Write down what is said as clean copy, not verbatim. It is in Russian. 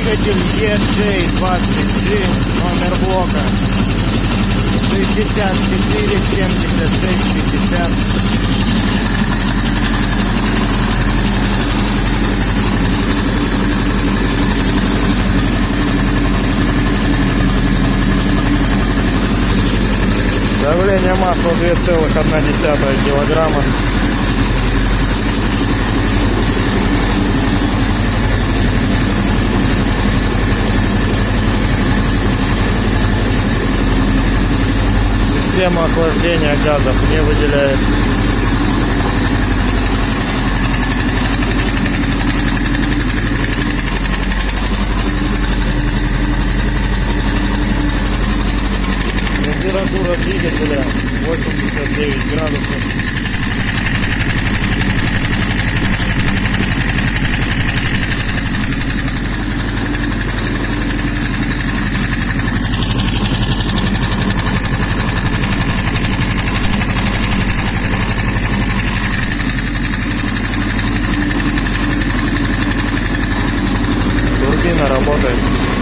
Двигатель EJ20G, номер блока 64 76 50. Давление масла 2,1 килограмма. Система охлаждения газов не выделяет. Температура двигателя 89 градусов. Турбина работает.